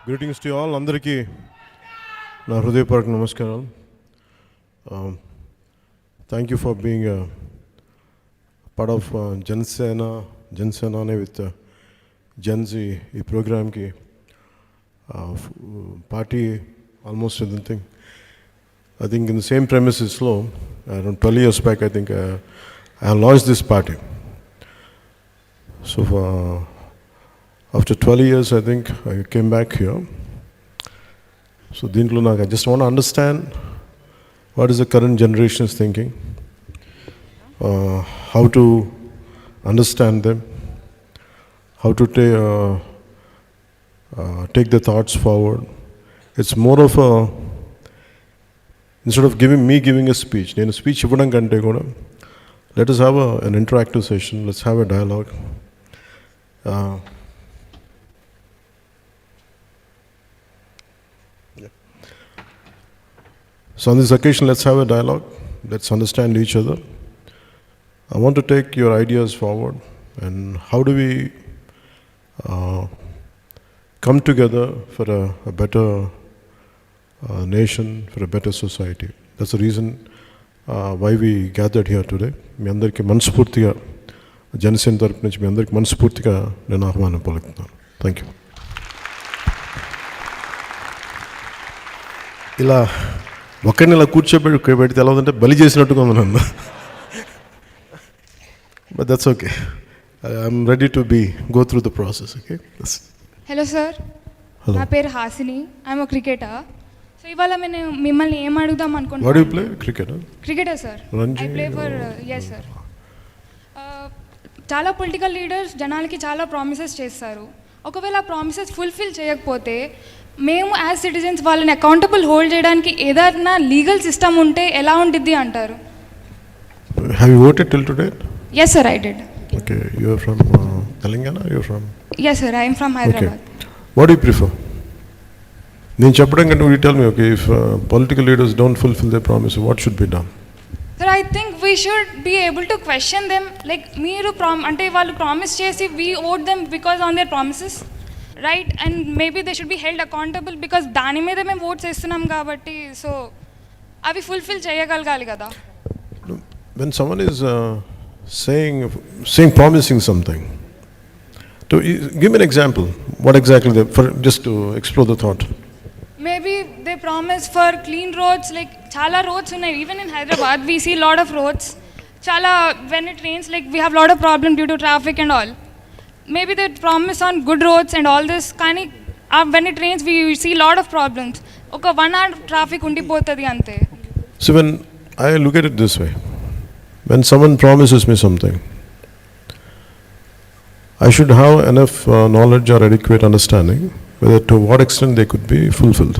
Greetings to you all. అందరికీ నా హృదయపూర్వక నమస్కారం. Thank you for being a part of Janasena with Genz ఈ ప్రోగ్రామ్కి party almost anything. I think in the same premises around 12 years back I think I have launched this party. So after 12 years I think I came back here. So dintlo I just want to understand what is the current generation's thinking, how to understand them, how to take the thoughts forward. It's more of a, instead of giving a speech, nenu speech ivvadam kante kuda, let us have an interactive session, let's have a dialogue. So on this occasion, let's have a dialogue, let's understand each other. I want to take your ideas forward and how do we come together for a better nation, for a better society. That's the reason why we gathered here today. మీ అందరికీ మనస్ఫూర్తిగా జనసేన తరపు నుంచి మీ అందరికీ మనస్ఫూర్తిగా నేను ఆహ్వానం పలుకుతున్నాను. Thank you. ఇలా ఒక్కరిని ఇలా కూర్చోబెడితే ఎలా ఉందంటే బలి చేసినట్టుగా ఉంది నన్ను. But that's okay. I'm ready to go through the process. Okay. Hello sir, నా పేరు Hasini, I'm a cricketer. So ఇవాళ నేను మిమ్మల్ని ఏం అడుగుదాం అనుకుంటున్నాను. What do you play? Cricketer sir. I play for yes sir. చాలా పొలిటికల్ లీడర్స్ జనాలకి చాలా ప్రామిసెస్ చేస్తారు. ఒకవేళ ఆ ప్రామిసెస్ ఫుల్ఫిల్ చేయకపోతే మేము యాజ్ సిటిజన్స్ వాళ్ళని అకౌంటబుల్ హోల్డ్ చేయడానికి ఏదైనా లీగల్ సిస్టమ్ ఉంటే ఎలా ఉంటుంది అంటారు? Have you voted till today? Yes sir, I did. Okay, you are from Telangana or you are from? Yes sir, I am from Hyderabad. Okay. What do you prefer? నేను చెప్పడం కంటే you tell me, okay, if political leaders don't fulfill their promise, what should be done? Sir, I think we should be able to question them. Like మీరు అంటే వాళ్ళు promise చేసి we owed them because on their promises, right? And maybe they should be held accountable because దాని మీద మేము oats వేస్తున్నాం కాబట్టి so అవి ఫుల్ఫిల్ చేయగలగాలి కదా. When someone is saying promising something, to give me an example, what exactly they, for just to explore the thought. Maybe they promise for clean roads, like chala roads ఉన్నాయి. Even in Hyderabad we see lot of roads. Chala when it rains, like we have lot of problem due to traffic and all. Maybe they promise on good roads and all this, కానీ when it rains we see lot of problems. ఒక 1 hour traffic ఉండిపోతుంది అంతే. So when I look at it this way, when someone promises me something, I should have enough knowledge or adequate understanding whether to what extent they could be fulfilled.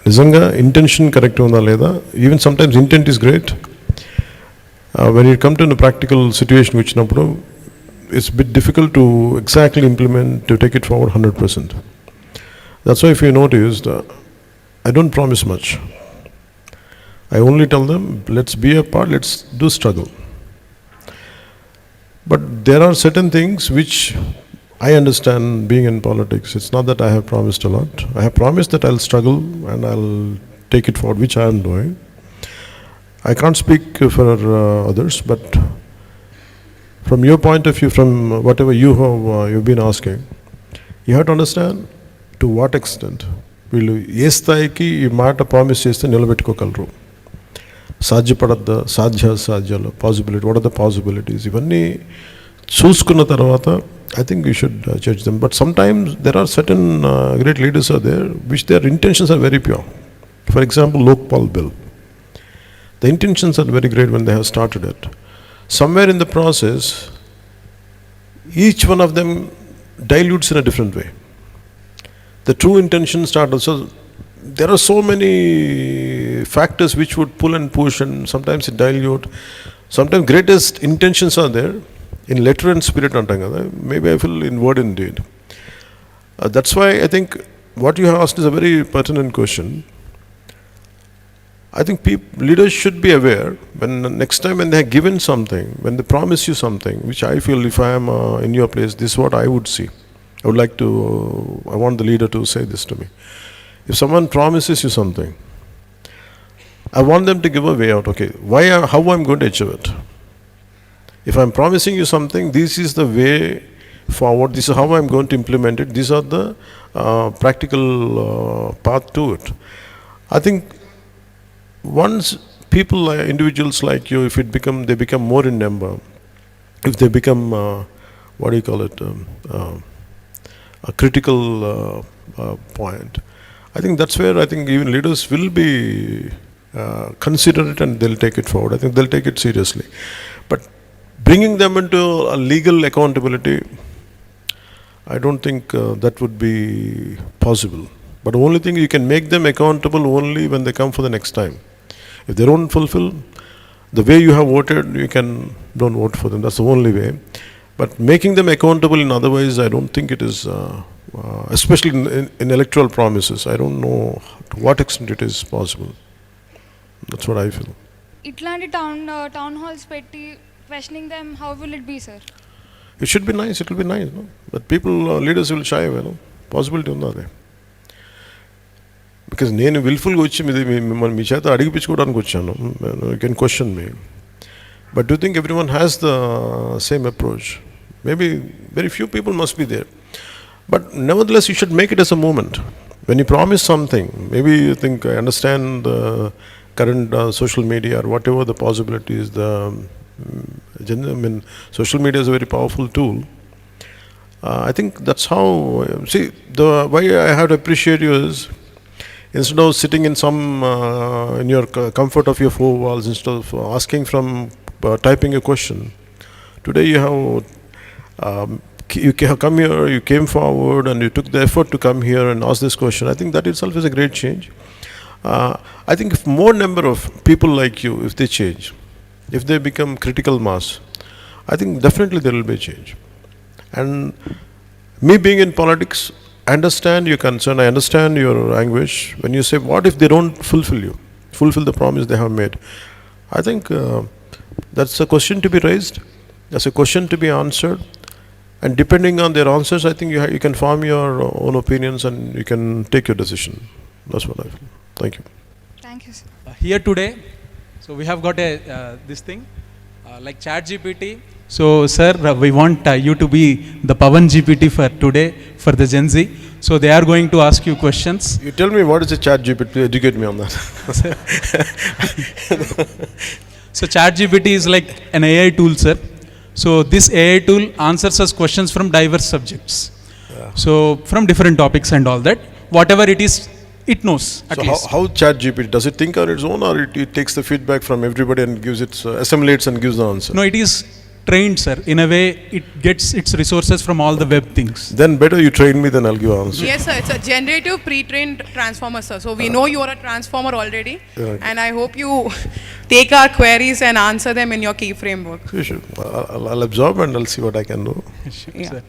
నిజంగా intention correct ఉందా లేదా? Even sometimes intent is great, when it come to practical situation వచ్చినప్పుడు it's a bit difficult to exactly implement, to take it forward 100%. That's why if you noticed, I don't promise much. I only tell them, let's be a part, let's do struggle. But there are certain things which I understand being in politics. It's not that I have promised a lot. I have promised that I'll struggle and I'll take it forward, which I am doing. I can't speak for others, but from your point of view, from whatever you've been asking, you have to understand to what extent వీళ్ళు ఏ స్థాయికి ఈ మాట promise చేస్తే నిలబెట్టుకోగలరు, సాధ్యపడద్దా, సాధ్యాలు, possibility, what are the possibilities, ఇవన్నీ చూసుకున్న తర్వాత I think we should judge them. But sometimes there are certain great leaders are there which their intentions are very pure. For example, Lokpal bill, the intentions are very great when they have started it. Somewhere in the process, each one of them dilutes in a different way. The true intention started. So there are so many factors which would pull and push, and sometimes it dilute. Sometimes greatest intentions are there in letter and spirit. Maybe I feel in word and deed. That's why I think what you have asked is a very pertinent question. I think leaders should be aware when next time when they have given something, when they promise you something, which I feel if I am in your place, this is what I would see. I want the leader to say this to me. If someone promises you something, I want them to give a way out. Okay, how I'm going to achieve it? If I'm promising you something, this is the way forward, this is how I'm going to implement it, these are the practical path to it. I think once people, individuals like you, if they become more in number, if they become, a critical point, I think that's where I think even leaders will be consider it and they'll take it forward. I think they'll take it seriously. But bringing them into a legal accountability, I don't think that would be possible. But the only thing, you can make them accountable only when they come for the next time. If they don't fulfill the way you have voted, don't vote for them. That's the only way. But making them accountable in other ways, I don't think it is, especially in electoral promises. I don't know to what extent it is possible. That's what I feel. ఇట్లాంటి town halls పెట్టి questioning them, how will it be, sir? It should be nice, it will be nice, no? But people, leaders will shy away, no? Possibility unnadi. Because నేను విల్ఫుల్గా వచ్చి మిమ్మల్ని మీ చేత అడిగిపించుకోవడానికి వచ్చాను. You can question me. But do you think everyone has the same approach? Maybe very few people must be there. But nevertheless, you should make it as a movement. When you promise something, maybe you think, I understand the current social media or whatever the possibilities, social media is a very powerful tool. I think that's how, the why I have to appreciate you is, instead of sitting in in your comfort of your four walls, instead of asking typing a question, today you have come here, you came forward and you took the effort to come here and ask this question. I think that itself is a great change. I think if more number of people like you, if they change, if they become critical mass, I think definitely there will be a change. And me being in politics, I understand your concern, I understand your anguish when you say, what if they don't fulfill the promise they have made? I think that's a question to be raised, that's a question to be answered, and depending on their answers, I think you can form your own opinions and you can take your decision. That's what I feel. Thank you. Thank you, sir. Here today, so we have got this thing like Chat GPT. So sir, we want you to be the Pawan GPT for today for the Gen Z. So they are going to ask you questions. You tell me what is a Chat GPT, please educate me on that. So Chat GPT is like an AI tool, sir. So this AI tool answers us questions from diverse subjects. Yeah. So from different topics and all that, whatever it is, it knows at least. How Chat GPT, does it think on its own, or it takes the feedback from everybody and gives assimilates and gives the answer? No, it is trained, sir. In a way, it gets its resources from all the web things. Then better you train me, then I'll give an answer. Yes, sir. It's a generative pre-trained transformer, sir. So we know you are a transformer already, and I hope you take our queries and answer them in your key framework. Sure. I'll absorb and I'll see what I can do. Sure, Yeah. sir.